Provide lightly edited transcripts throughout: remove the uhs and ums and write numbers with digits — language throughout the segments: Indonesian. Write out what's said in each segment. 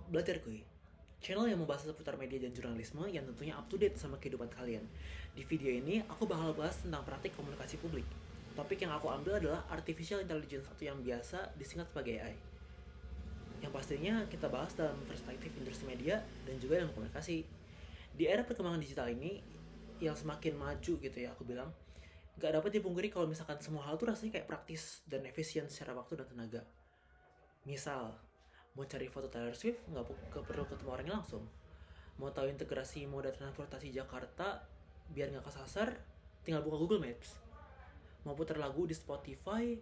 Belajar Kuy, channel yang membahas seputar media dan jurnalisme yang tentunya up to date sama kehidupan kalian. Di video ini, aku bakal bahas tentang praktik komunikasi publik. Topik yang aku ambil adalah Artificial Intelligence atau yang biasa disingkat sebagai AI. Yang pastinya kita bahas dalam perspektif industri media dan juga dalam komunikasi. Di era perkembangan digital ini, yang semakin maju gitu ya aku bilang, gak dapat dipungkiri kalau misalkan semua hal tuh rasanya kayak praktis dan efisien secara waktu dan tenaga. Misal, mau cari foto Taylor Swift nggak perlu ketemu orangnya langsung. Mau tahu integrasi moda transportasi Jakarta biar nggak kesasar, tinggal buka Google Maps. Mau putar lagu di Spotify,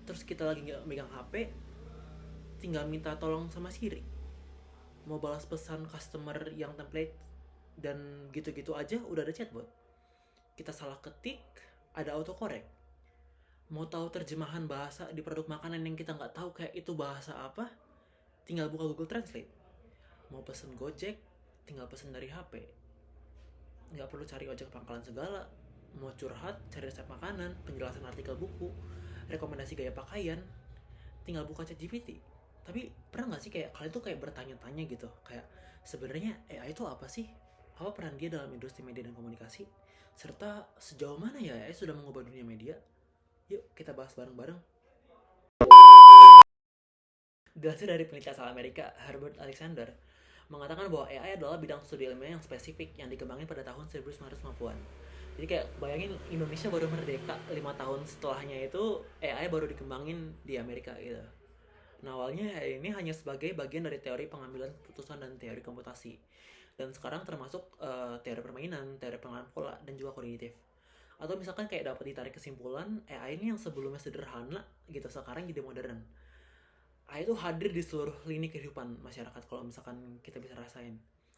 terus kita lagi nggak megang HP, tinggal minta tolong sama Siri. Mau balas pesan customer yang template dan gitu-gitu aja udah ada chatbot. Kita salah ketik, ada autocorrect. Mau tahu terjemahan bahasa di produk makanan yang kita nggak tahu kayak itu bahasa apa, tinggal buka Google Translate. Mau pesen Gojek, tinggal pesen dari HP. Nggak perlu cari ojek pangkalan segala. Mau curhat, cari resep makanan, penjelasan artikel buku, rekomendasi gaya pakaian, tinggal buka ChatGPT. Tapi pernah nggak sih kayak kalian tuh kayak bertanya-tanya gitu, kayak sebenarnya AI itu apa sih? Apa peran dia dalam industri media dan komunikasi? Serta sejauh mana ya AI sudah mengubah dunia media? Yuk kita bahas bareng-bareng. Dilansir dari peneliti asal Amerika, Herbert Alexander, mengatakan bahwa AI adalah bidang studi ilmiah yang spesifik yang dikembangin pada tahun 1950-an. Jadi kayak bayangin Indonesia baru merdeka 5 tahun setelahnya itu AI baru dikembangin di Amerika gitu. Nah awalnya AI ini hanya sebagai bagian dari teori pengambilan keputusan dan teori komputasi. Dan sekarang termasuk teori permainan, teori pengenalan pola, dan juga kognitif. Atau misalkan kayak dapat ditarik kesimpulan AI ini yang sebelumnya sederhana gitu sekarang jadi modern. AI itu hadir di seluruh lini kehidupan masyarakat kalau misalkan kita bisa rasain.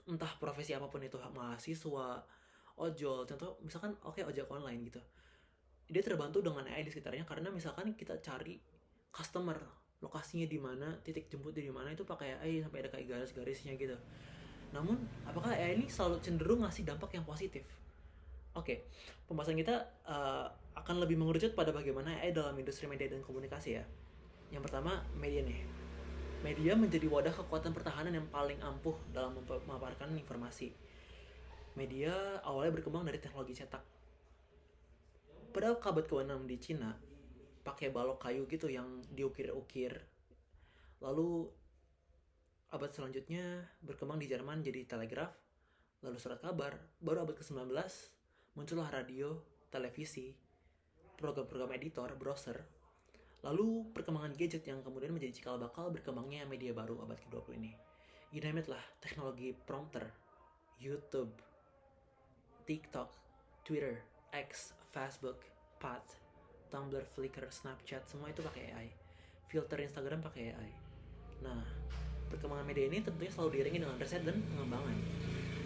Entah profesi apapun itu, mahasiswa, ojol, contoh misalkan ojek online gitu. Dia terbantu dengan AI di sekitarnya karena misalkan kita cari customer, lokasinya di mana, titik jemput di mana itu pakai AI sampai ada kayak garis-garisnya gitu. Namun, apakah AI ini selalu cenderung ngasih dampak yang positif? Oke, pembahasan kita akan lebih mengerucut pada bagaimana AI dalam industri media dan komunikasi ya. Yang pertama, media nih. Media menjadi wadah kekuatan pertahanan yang paling ampuh dalam memaparkan informasi. Media awalnya berkembang dari teknologi cetak. Pada abad ke-6 di Cina, pakai balok kayu gitu yang diukir-ukir. Lalu abad selanjutnya berkembang di Jerman jadi telegraf, lalu surat kabar. Baru abad ke-19 muncullah radio, televisi, program-program editor, browser. Lalu perkembangan gadget yang kemudian menjadi cikal bakal berkembangnya media baru abad ke-20 ini. You name it lah, teknologi prompter, YouTube, TikTok, Twitter, X, Facebook, Path, Tumblr, Flickr, Snapchat, semua itu pakai AI. Filter Instagram pakai AI. Nah, perkembangan media ini tentunya selalu diiringi dengan riset dan pengembangan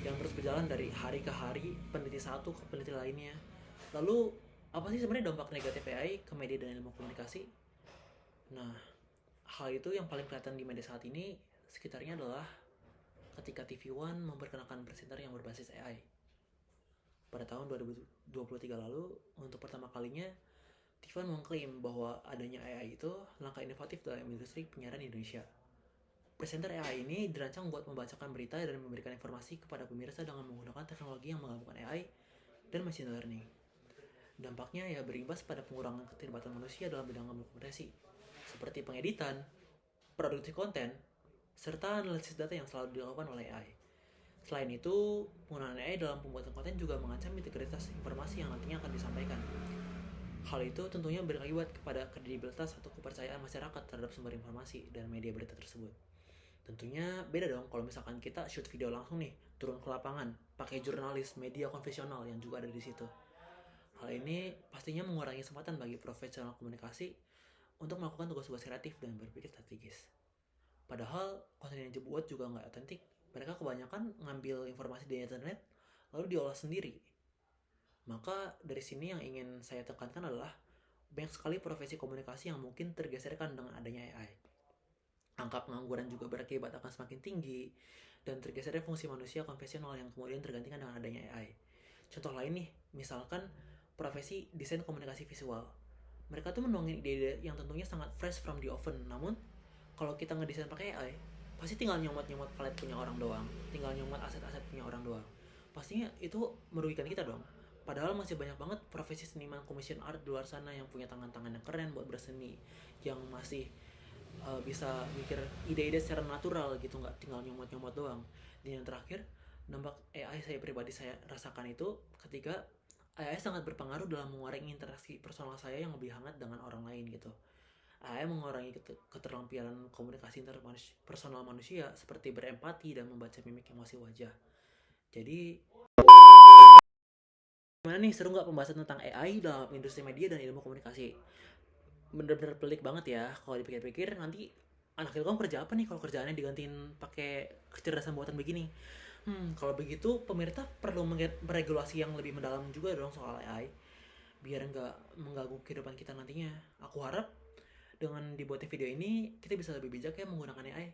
yang terus berjalan dari hari ke hari, peneliti satu ke peneliti lainnya. Lalu, apa sih sebenarnya dampak negatif AI ke media dan ilmu komunikasi? Nah, hal itu yang paling kelihatan di media saat ini sekitarnya adalah ketika TV One memperkenalkan presenter yang berbasis AI. Pada tahun 2023 lalu, untuk pertama kalinya, TV One mengklaim bahwa adanya AI itu langkah inovatif dalam industri penyiaran di Indonesia. Presenter AI ini dirancang buat membacakan berita dan memberikan informasi kepada pemirsa dengan menggunakan teknologi yang menggabungkan AI dan machine learning. Dampaknya ya berimbas pada pengurangan keterlibatan manusia dalam bidang komunikasi, seperti pengeditan, produksi konten, serta analisis data yang selalu dilakukan oleh AI. Selain itu, penggunaan AI dalam pembuatan konten juga mengancam integritas informasi yang nantinya akan disampaikan. Hal itu tentunya berakibat kepada kredibilitas atau kepercayaan masyarakat terhadap sumber informasi dan media berita tersebut. Tentunya beda dong kalau misalkan kita shoot video langsung nih, turun ke lapangan, pakai jurnalis media konvensional yang juga ada di situ. Hal ini pastinya mengurangi kesempatan bagi profesional komunikasi untuk melakukan tugas-tugas kreatif dan berpikir strategis. Padahal konten yang dibuat juga nggak otentik. Mereka kebanyakan ngambil informasi di internet lalu diolah sendiri. Maka dari sini yang ingin saya tekankan adalah banyak sekali profesi komunikasi yang mungkin tergeserkan dengan adanya AI. Angka pengangguran juga berakibat akan semakin tinggi dan tergesernya fungsi manusia konvensional yang kemudian tergantikan dengan adanya AI. Contoh lain nih, misalkan profesi desain komunikasi visual. Mereka tuh menuangin ide-ide yang tentunya sangat fresh from the oven, namun kalau kita ngedesain pakai AI, pasti tinggal nyomot-nyomot file punya orang doang, tinggal nyomot aset-aset punya orang doang. Pastinya itu merugikan kita dong. Padahal masih banyak banget profesi seniman commission art di luar sana yang punya tangan-tangan yang keren buat berseni, yang masih bisa mikir ide-ide secara natural gitu, nggak tinggal nyomot-nyomot doang. Dan yang terakhir, dampak AI saya pribadi saya rasakan itu ketika AI sangat berpengaruh dalam mengurangi interaksi personal saya yang lebih hangat dengan orang lain gitu. AI mengurangi keterampilan komunikasi interpersonal manusia seperti berempati dan membaca mimik emosi wajah. Jadi, gimana nih, seru nggak pembahasan tentang AI dalam industri media dan ilmu komunikasi? Bener-bener pelik banget ya kalau dipikir-pikir. Nanti anak ilkom kerja apa nih kalau kerjaannya digantiin pakai kecerdasan buatan begini? Kalau begitu pemerintah perlu meregulasi yang lebih mendalam juga dong soal AI biar nggak mengganggu kehidupan kita nantinya. Aku harap dengan dibuatnya video ini kita bisa lebih bijak ya menggunakan AI.